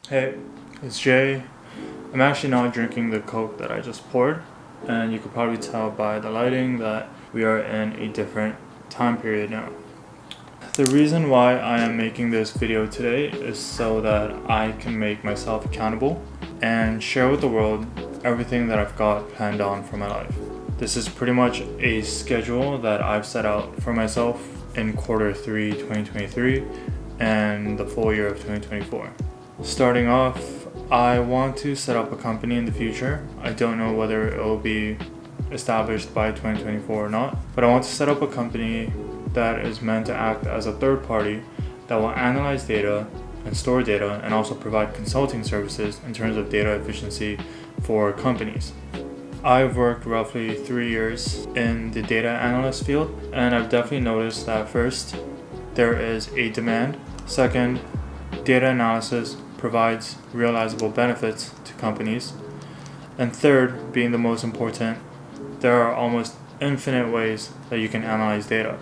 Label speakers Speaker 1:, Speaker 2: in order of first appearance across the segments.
Speaker 1: Hey, it's Jay. I'm actually not drinking the Coke that I just poured, and you could probably tell by the lighting that we are in a different time period now. The reason why I am making this video today is so that I can make myself accountable and share with the world everything that I've got planned on for my life. This is pretty much a schedule that I've set out for myself in Q3 2023 and the full year of 2024. Starting off, I want to set up a company in the future. I don't know whether it will be established by 2024 or not, but I want to set up a company that is meant to act as a third party that will analyze data and store data and also provide consulting services in terms of data efficiency for companies. I've worked roughly 3 years in the data analyst field, and I've definitely noticed that first, there is a demand. Second, data analysis provides realizable benefits to companies. And third, being the most important, there are almost infinite ways that you can analyze data.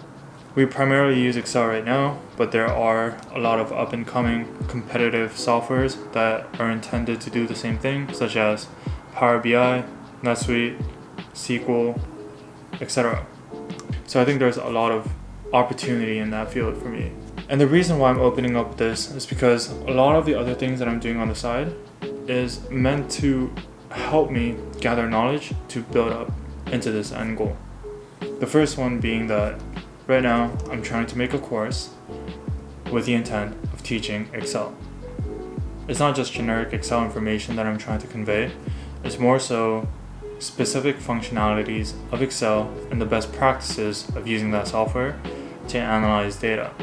Speaker 1: We primarily use Excel right now, but there are a lot of up and coming competitive softwares that are intended to do the same thing, such as Power BI, NetSuite, SQL, etc. So I think there's a lot of opportunity in that field for me. And the reason why I'm opening up this is because a lot of the other things that I'm doing on the side is meant to help me gather knowledge to build up into this end goal. The first one being that right now I'm trying to make a course with the intent of teaching Excel. It's not just generic Excel information that I'm trying to convey, it's more so specific functionalities of Excel and the best practices of using that software to analyze data.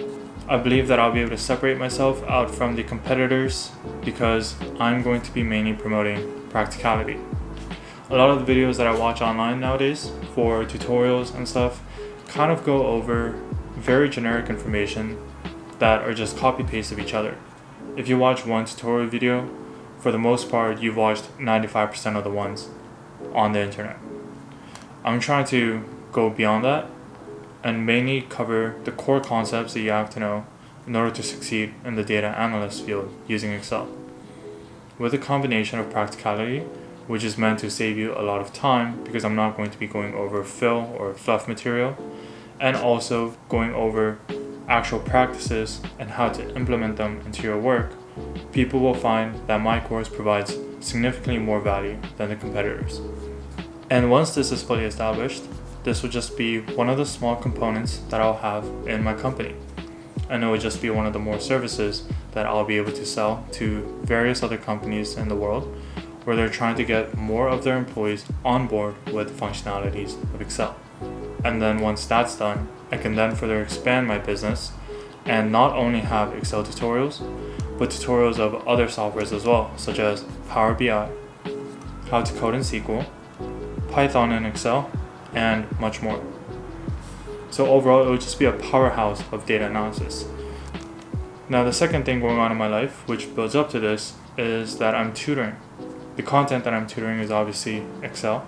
Speaker 1: I believe that I'll be able to separate myself out from the competitors because I'm going to be mainly promoting practicality. A lot of the videos that I watch online nowadays for tutorials and stuff kind of go over very generic information that are just copy-paste of each other. If you watch one tutorial video, for the most part, you've watched 95% of the ones on the internet. I'm trying to go beyond that and mainly cover the core concepts that you have to know in order to succeed in the data analyst field using Excel. With a combination of practicality, which is meant to save you a lot of time because I'm not going to be going over fill or fluff material, and also going over actual practices and how to implement them into your work, people will find that my course provides significantly more value than the competitors. And once this is fully established, this will just be one of the small components that I'll have in my company. And it will just be one of the more services that I'll be able to sell to various other companies in the world where they're trying to get more of their employees on board with functionalities of Excel. And then once that's done, I can then further expand my business and not only have Excel tutorials, but tutorials of other softwares as well, such as Power BI, how to code in SQL, Python in Excel, and much more. So overall, it would just be a powerhouse of data analysis. Now, the second thing going on in my life, which builds up to this, is that I'm tutoring. The content that I'm tutoring is obviously Excel,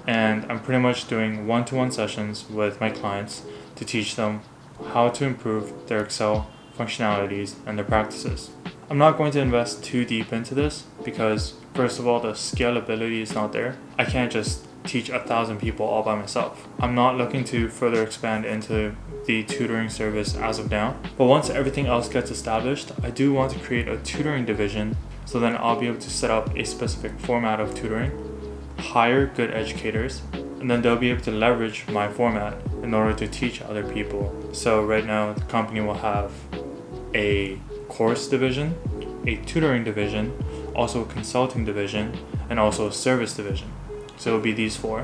Speaker 1: and I'm pretty much doing one-to-one sessions with my clients to teach them how to improve their Excel functionalities and their practices. I'm not going to invest too deep into this because, first of all, the scalability is not there. I can't just teach 1,000 people all by myself. I'm not looking to further expand into the tutoring service as of now, but once everything else gets established, I do want to create a tutoring division so then I'll be able to set up a specific format of tutoring, hire good educators, and then they'll be able to leverage my format in order to teach other people. So right now the company will have a course division, a tutoring division, also a consulting division, and also a service division. So it'll be these four,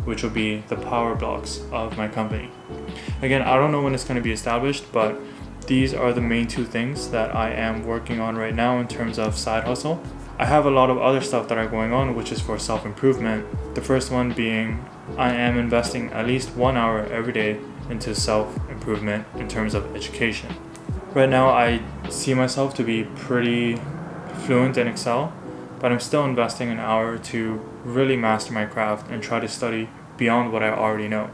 Speaker 1: which will be the power blocks of my company. Again, I don't know when it's going to be established, but these are the main two things that I am working on right now in terms of side hustle. I have a lot of other stuff that are going on, which is for self-improvement. The first one being I am investing at least 1 hour every day into self-improvement in terms of education. Right now, I see myself to be pretty fluent in Excel, but I'm still investing an hour to really master my craft and try to study beyond what I already know.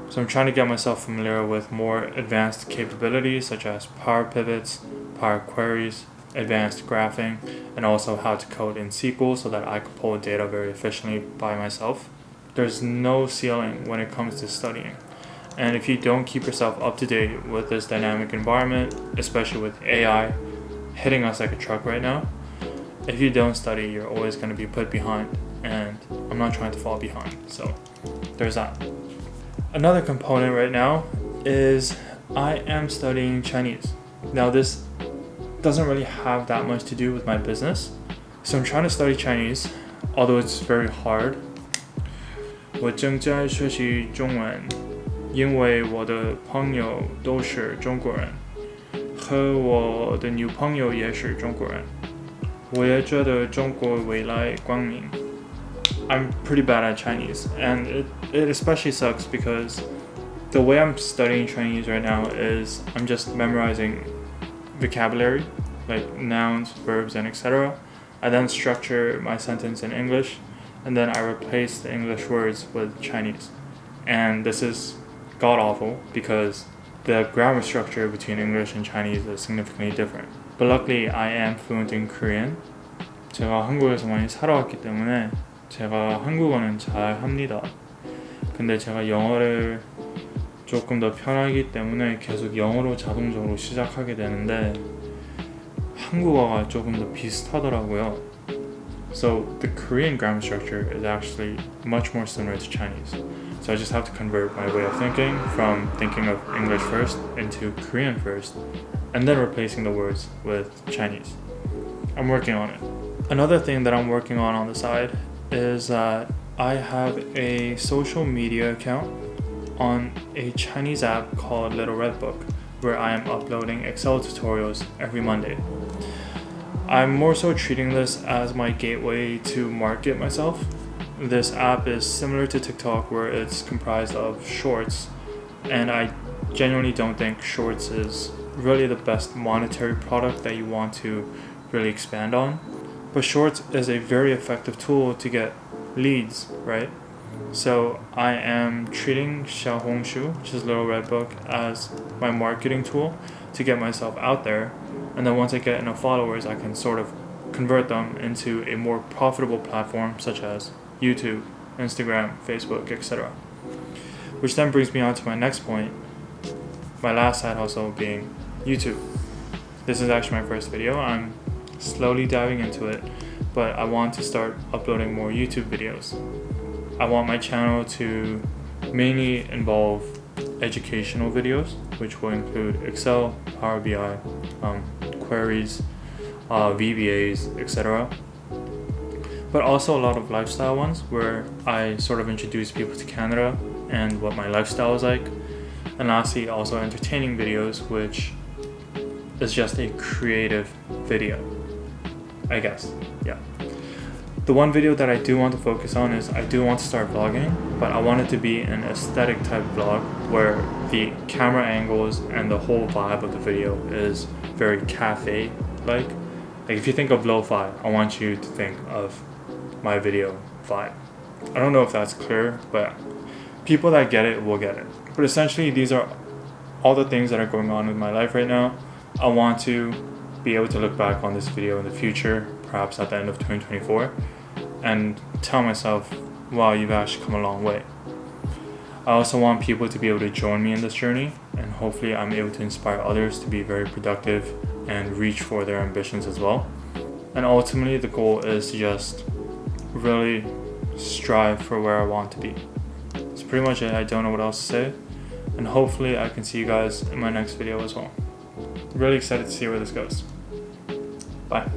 Speaker 1: So I'm trying to get myself familiar with more advanced capabilities such as Power Pivots, Power Queries, advanced graphing, and also how to code in SQL so that I could pull data very efficiently by myself. There's no ceiling when it comes to studying. And if you don't keep yourself up to date with this dynamic environment, especially with AI hitting us like a truck right now, if you don't study, you're always going to be put behind. And I'm not trying to fall behind. So there's that. Another component right now is I am studying Chinese. Now this doesn't really have that much to do with my business. So I'm trying to study Chinese, although it's very hard. 我正在学习中文，因为我的朋友都是中国人，和我的女朋友也是中国人。我也觉得中国未来光明。I'm pretty bad at Chinese, and it especially sucks because the way I'm studying Chinese right now is I'm just memorizing vocabulary, like nouns, verbs, and etc. I then structure my sentence in English, and then I replace the English words with Chinese. And this is god awful because the grammar structure between English and Chinese is significantly different. But luckily I am fluent in Korean. 제가 한국에서 많이 살아왔기 때문에 제가 한국어는 잘 합니다. 근데 제가 영어를 조금 더 편하기 때문에 계속 영어로 자동적으로 시작하게 되는데 한국어가 조금 더 비슷하더라고요. So the Korean grammar structure is actually much more similar to Chinese. So I just have to convert my way of thinking from thinking of English first into Korean first, and then replacing the words with Chinese. I'm working on it. Another thing that I'm working on the side is that I have a social media account on a Chinese app called Little Red Book, where I am uploading Excel tutorials every Monday. I'm more so treating this as my gateway to market myself. This app is similar to TikTok, where it's comprised of shorts, and I genuinely don't think shorts is really the best monetary product that you want to really expand on. But shorts is a very effective tool to get leads, right? So I am treating Xiaohongshu, which is Little Red Book, as my marketing tool to get myself out there. And then once I get enough followers, I can sort of convert them into a more profitable platform such as YouTube, Instagram, Facebook, etc. Which then brings me on to my next point, my last side hustle being YouTube. This is actually my first video. I'm slowly diving into it, but I want to start uploading more YouTube videos. I want my channel to mainly involve educational videos, which will include Excel, Power BI, queries, VBAs, etc. But also a lot of lifestyle ones where I sort of introduce people to Canada and what my lifestyle is like. And lastly, also entertaining videos, which is just a creative video, I guess. Yeah. The one video that I do want to focus on is I do want to start vlogging, but I want it to be an aesthetic type vlog where the camera angles and the whole vibe of the video is very cafe-like. Like if you think of lo-fi, I want you to think of my video vibe. I don't know if that's clear, but people that get it will get it. But essentially, these are all the things that are going on in my life right now. I want to be able to look back on this video in the future, perhaps at the end of 2024, and tell myself, wow, you've actually come a long way. I also want people to be able to join me in this journey, and hopefully I'm able to inspire others to be very productive and reach for their ambitions as well. And ultimately, the goal is to just really strive for where I want to be. That's pretty much it. I don't know what else to say, and hopefully I can see you guys in my next video as well. Really excited to see where this goes. Bye.